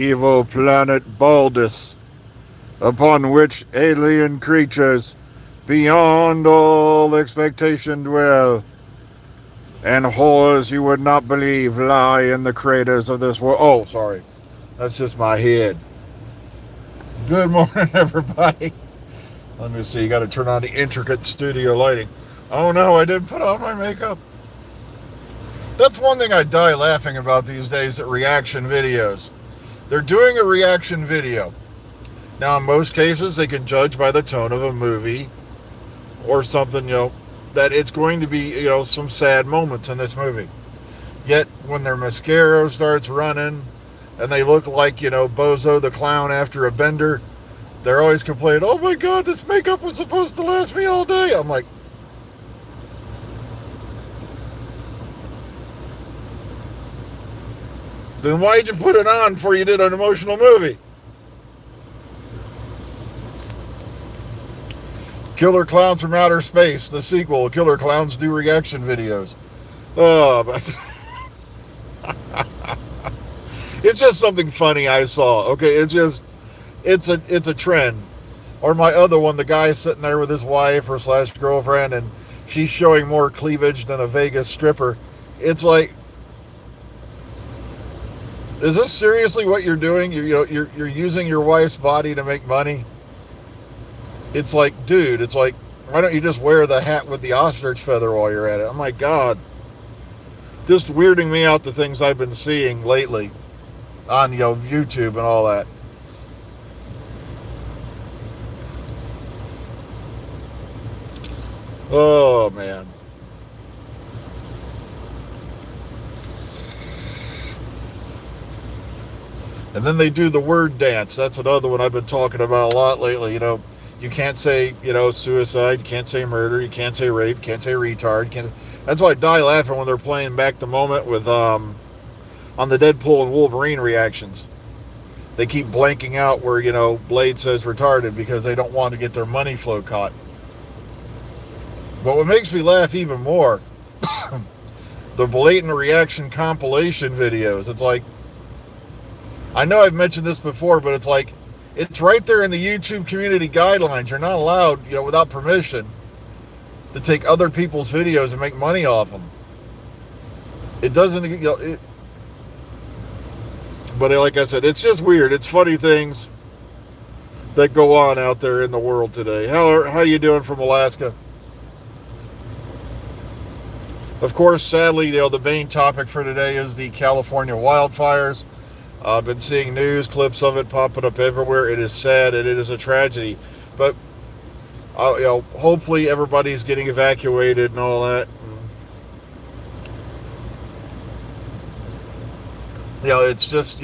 evil planet Baldus, upon which alien creatures beyond all expectation dwell, and horrors you would not believe lie in the craters of this world. Oh, sorry. That's just my head. Good morning, everybody. Let me see. You got to turn on the intricate studio lighting. Oh no, I didn't put on my makeup. That's one thing I die laughing about these days at reaction videos. They're doing a reaction video. Now, in most cases, they can judge by the tone of a movie or something, that it's going to be, some sad moments in this movie. Yet, when their mascara starts running and they look like, Bozo the Clown after a bender, they're always complaining, oh my God, this makeup was supposed to last me all day. I'm like, then why'd you put it on before you did an emotional movie? Killer Clowns from Outer Space, the sequel. Killer Clowns do reaction videos. Oh, but it's just something funny I saw. Okay, it's a trend. Or my other one, the guy sitting there with his wife or slash girlfriend, and she's showing more cleavage than a Vegas stripper. It's like, is this seriously what you're doing? You're using your wife's body to make money. It's like, dude, it's like, why don't you just wear the hat with the ostrich feather while you're at it? Oh my God. Just weirding me out, the things I've been seeing lately on, YouTube and all that. Oh, man. And then they do the word dance. That's another one I've been talking about a lot lately. You can't say, suicide. You can't say murder. You can't say rape. You can't say retard. You can't. That's why I die laughing when they're playing back the moment with on the Deadpool and Wolverine reactions. They keep blanking out where Blade says retarded because they don't want to get their money flow caught. But what makes me laugh even more, the blatant reaction compilation videos. It's like, I know I've mentioned this before, but it's like, it's right there in the YouTube community guidelines. You're not allowed, without permission, to take other people's videos and make money off them. It doesn't, but like I said, it's just weird. It's funny things that go on out there in the world today. How you doing from Alaska? Of course, sadly, the main topic for today is the California wildfires. I've been seeing news clips of it popping up everywhere. It is sad and it is a tragedy. But, hopefully everybody's getting evacuated and all that. It's just,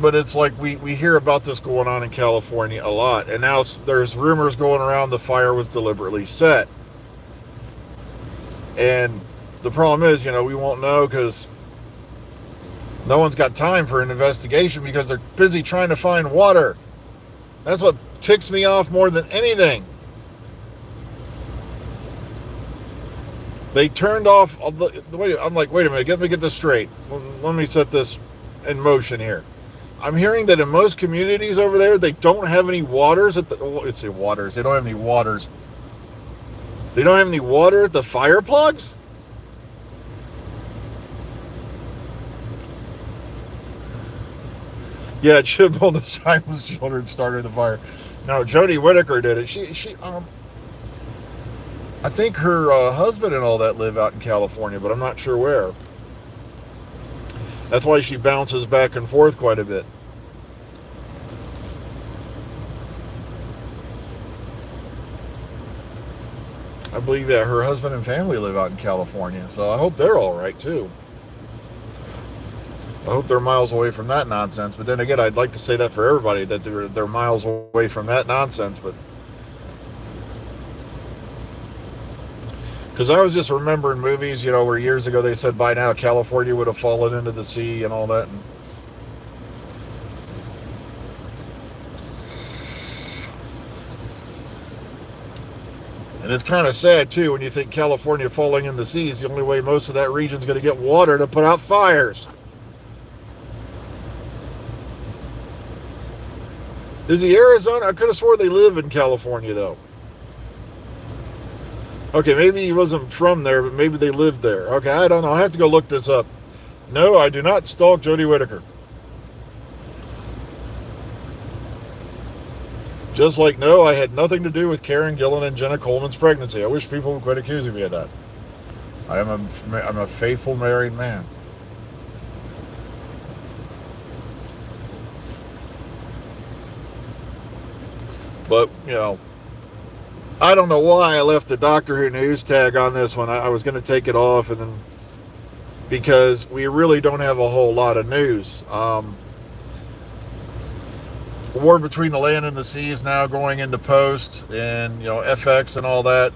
but it's like we hear about this going on in California a lot. And now there's rumors going around the fire was deliberately set. And the problem is, we won't know because no one's got time for an investigation because they're busy trying to find water. That's what ticks me off more than anything. They turned off I'm like, wait a minute, let me get this straight. Let me set this in motion here. I'm hearing that in most communities over there, they don't have any waters at waters. They don't have any waters. They don't have any water at the fire plugs? Yeah, it should have been the Timeless Children started the fire. No, Jodie Whittaker did it. She I think her husband and all that live out in California, but I'm not sure where. That's why she bounces back and forth quite a bit. I believe that her husband and family live out in California, so I hope they're all right too. I hope they're miles away from that nonsense. But then again, I'd like to say that for everybody, that they're miles away from that nonsense. But because I was just remembering movies, where years ago they said by now California would have fallen into the sea and all that. And it's kind of sad, too, when you think California falling in the sea is the only way most of that region's going to get water to put out fires. Is he Arizona? I could have swore they live in California, though. Okay, maybe he wasn't from there, but maybe they lived there. Okay, I don't know. I have to go look this up. No, I do not stalk Jodie Whittaker. Just like, no, I had nothing to do with Karen Gillan and Jenna Coleman's pregnancy. I wish people would quit accusing me of that. I'm a faithful married man. But, I don't know why I left the Doctor Who news tag on this one. I was going to take it off, and then because we really don't have a whole lot of news. War Between the Land and the Sea is now going into post, and FX and all that.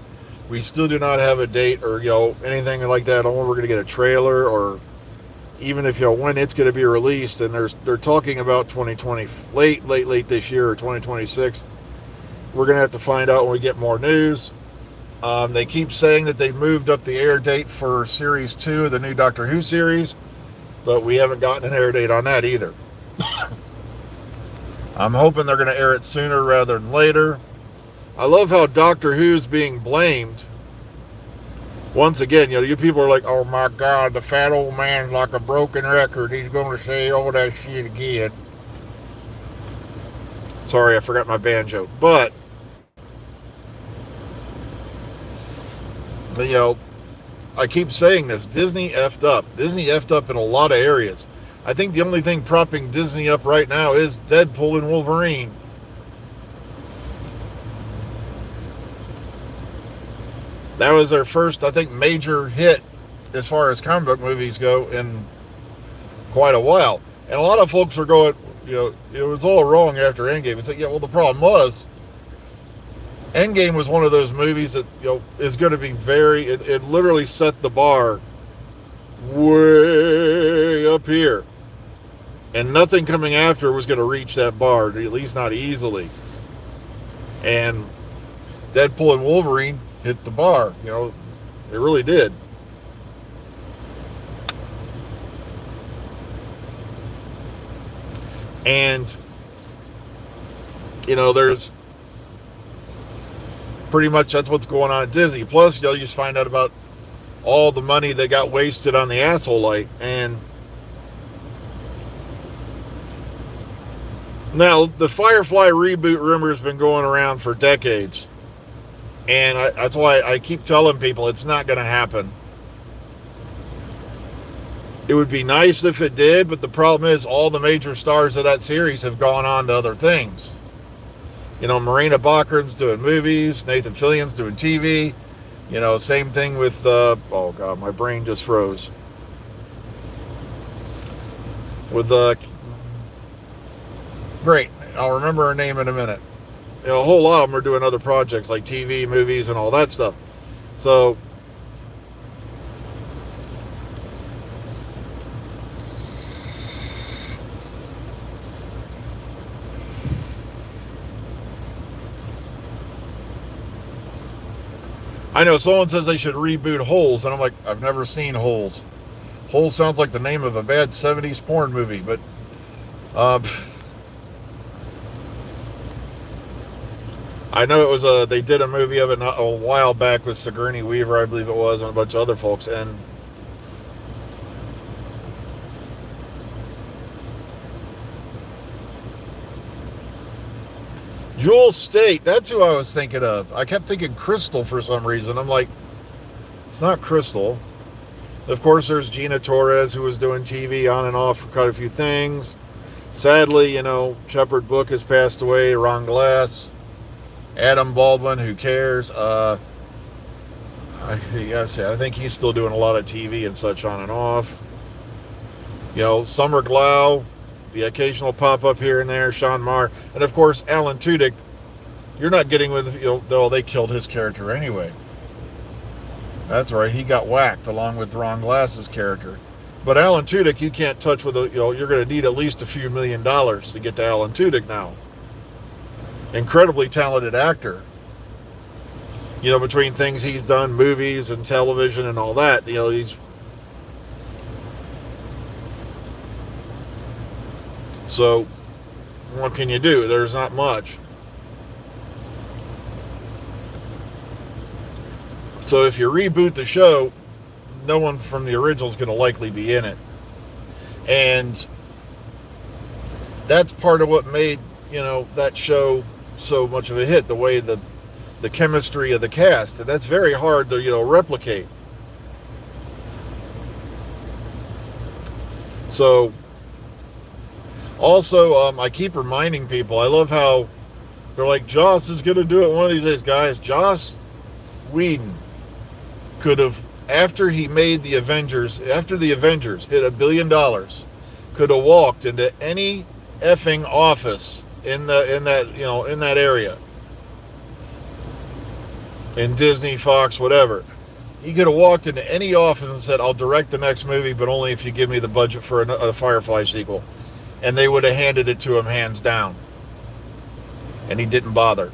We still do not have a date or anything like that. I don't know when we're going to get a trailer, or even if when it's going to be released. And they're talking about 2020, late this year, or 2026. We're going to have to find out when we get more news. They keep saying that they've moved up the air date for Series 2 of the new Doctor Who series, but we haven't gotten an air date on that either. I'm hoping they're going to air it sooner rather than later. I love how Doctor Who's being blamed. Once again, you people are like, oh my God, the fat old man's like a broken record. He's going to say all that shit again. Sorry, I forgot my banjo. But I keep saying this. Disney effed up. Disney effed up in a lot of areas. I think the only thing propping Disney up right now is Deadpool and Wolverine. That was their first, I think, major hit as far as comic book movies go in quite a while. And a lot of folks are going, it was all wrong after Endgame. It's like, yeah, well, the problem was Endgame was one of those movies that is going to be it literally set the bar way up here, and nothing coming after was going to reach that bar, at least not easily. And Deadpool and Wolverine hit the bar. It really did. And there's pretty much that's what's going on at Disney. Plus, you just find out about all the money that got wasted on the asshole light. And now the Firefly reboot rumor has been going around for decades, and that's why I keep telling people it's not going to happen. It would be nice if it did, but the problem is all the major stars of that series have gone on to other things. Marina Baccarin's doing movies, Nathan Fillion's doing TV. Same thing with, oh God, my brain just froze. With, great, I'll remember her name in a minute. A whole lot of them are doing other projects like TV, movies, and all that stuff. So, I know someone says they should reboot Holes, and I'm like, I've never seen Holes. Holes sounds like the name of a bad 70s porn movie, but I know it was they did a movie of it a while back with Sigourney Weaver, I believe it was, and a bunch of other folks, and Jewel State, that's who I was thinking of. I kept thinking Crystal for some reason. I'm like, it's not Crystal. Of course, there's Gina Torres, who was doing TV on and off for quite a few things. Sadly, Shepard Book has passed away, Ron Glass, Adam Baldwin, who cares? I think he's still doing a lot of TV and such on and off. Summer Glau, the occasional pop-up here and there, Sean Marr, and of course Alan Tudyk. You're not getting with, though they killed his character anyway. That's right, he got whacked along with Ron Glass's character. But Alan Tudyk, you can't touch with you're going to need at least a few $1 million to get to Alan Tudyk now. Incredibly talented actor. Between things he's done, movies and television and all that, he's. So, what can you do? There's not much. So if you reboot the show, no one from the original is going to likely be in it. And that's part of what made, that show so much of a hit, the way the chemistry of the cast. And that's very hard to, replicate. So, also, I keep reminding people, I love how they're like, Joss is going to do it one of these days. Guys, Joss Whedon could have, after he made the Avengers, after the Avengers hit $1 billion, could have walked into any effing office in that area, in Disney, Fox, whatever. He could have walked into any office and said, I'll direct the next movie, but only if you give me the budget for a Firefly sequel. And they would have handed it to him hands down. And he didn't bother.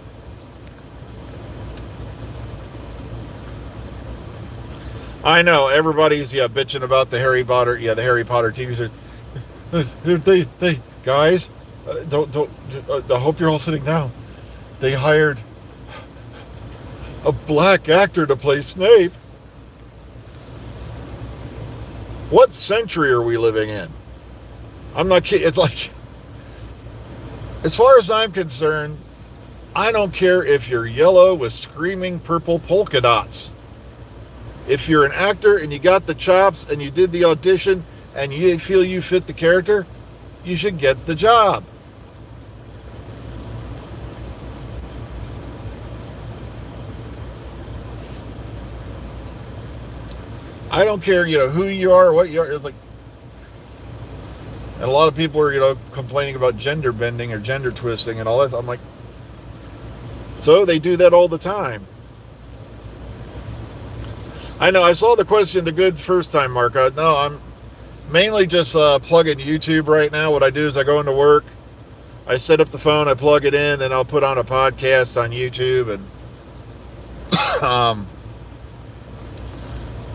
I know everybody's bitching about the Harry Potter TV series. They guys, don't. I hope you're all sitting down. They hired a black actor to play Snape. What century are we living in? I'm not kidding. It's like, as far as I'm concerned, I don't care if you're yellow with screaming purple polka dots. If you're an actor and you got the chops and you did the audition and you feel you fit the character, you should get the job. I don't care, who you are, what you are. It's like, and a lot of people are, complaining about gender bending or gender twisting and all that. I'm like, so they do that all the time. I know, I saw the question, the good first time, Mark. No, I'm mainly just plugging YouTube right now. What I do is I go into work, I set up the phone, I plug it in, and I'll put on a podcast on YouTube. And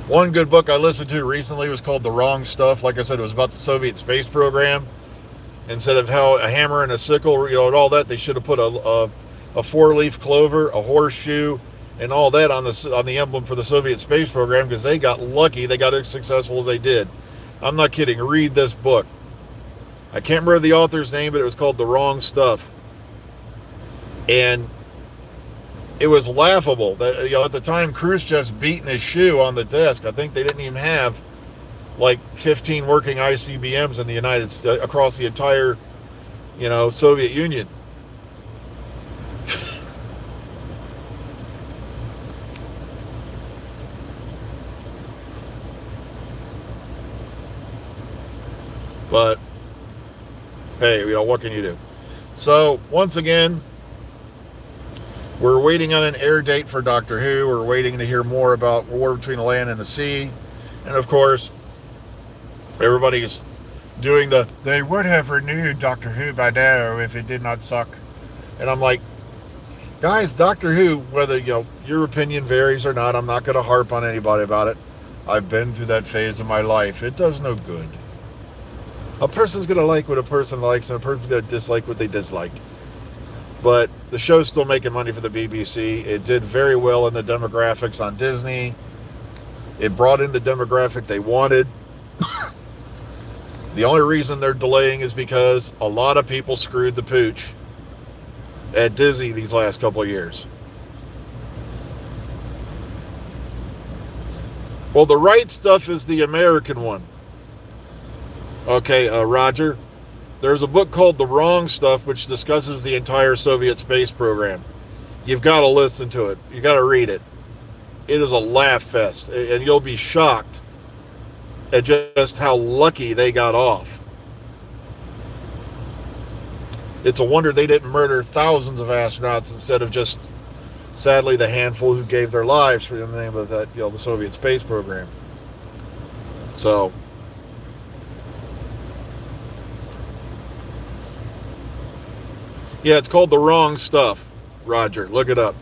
one good book I listened to recently was called The Wrong Stuff. Like I said, it was about the Soviet space program. Instead of how a hammer and a sickle, and all that, they should have put a four-leaf clover, a horseshoe, and all that on the emblem for the Soviet space program, because they got lucky. They got as successful as they did. I'm not kidding. Read this book. I can't remember the author's name, but it was called The Wrong Stuff. And it was laughable that, at the time, Khrushchev's beating his shoe on the desk. I think they didn't even have like 15 working ICBMs in the United States, across the entire, Soviet Union. But hey, what can you do? So once again, we're waiting on an air date for Doctor Who. We're waiting to hear more about War Between the Land and the Sea. And of course, everybody's doing they would have renewed Doctor Who by now if it did not suck. And I'm like, guys, Doctor Who, whether, your opinion varies or not, I'm not going to harp on anybody about it. I've been through that phase of my life. It does no good. A person's going to like what a person likes, and a person's going to dislike what they dislike. But the show's still making money for the BBC. It did very well in the demographics on Disney. It brought in the demographic they wanted. The only reason they're delaying is because a lot of people screwed the pooch at Disney these last couple of years. Well, the right stuff is the American one. Okay, Roger. There's a book called The Wrong Stuff, which discusses the entire Soviet space program. You've got to listen to it. You've got to read it. It is a laugh fest, and you'll be shocked at just how lucky they got off. It's a wonder they didn't murder thousands of astronauts instead of just, sadly, the handful who gave their lives for the name of that, the Soviet space program. So, yeah, it's called The Wrong Stuff, Roger. Look it up.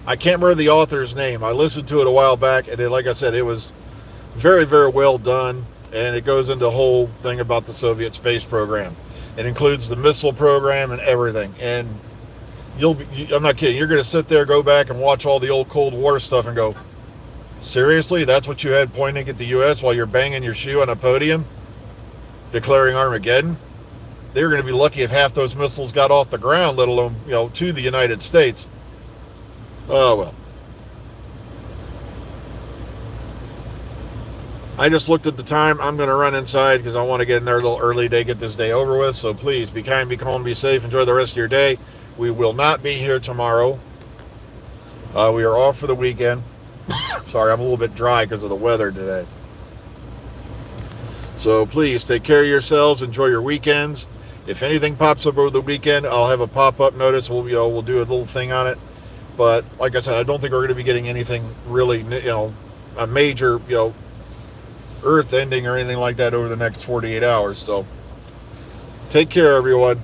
I can't remember the author's name. I listened to it a while back, and like I said, it was very, very well done, and it goes into a whole thing about the Soviet space program. It includes the missile program and everything. And I'm not kidding, you're going to sit there, go back and watch all the old Cold War stuff and go, seriously? That's what you had pointing at the U.S. while you're banging your shoe on a podium, declaring Armageddon? They were going to be lucky if half those missiles got off the ground, let alone, to the United States. Oh, well. I just looked at the time. I'm going to run inside because I want to get in there a little early to get this day over with. So please, be kind, be calm, be safe. Enjoy the rest of your day. We will not be here tomorrow. We are off for the weekend. Sorry, I'm a little bit dry because of the weather today. So please, take care of yourselves. Enjoy your weekends. If anything pops up over the weekend, I'll have a pop-up notice. We'll do a little thing on it. But like I said, I don't think we're going to be getting anything really, a major, earth ending or anything like that over the next 48 hours. So take care, everyone.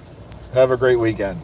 Have a great weekend.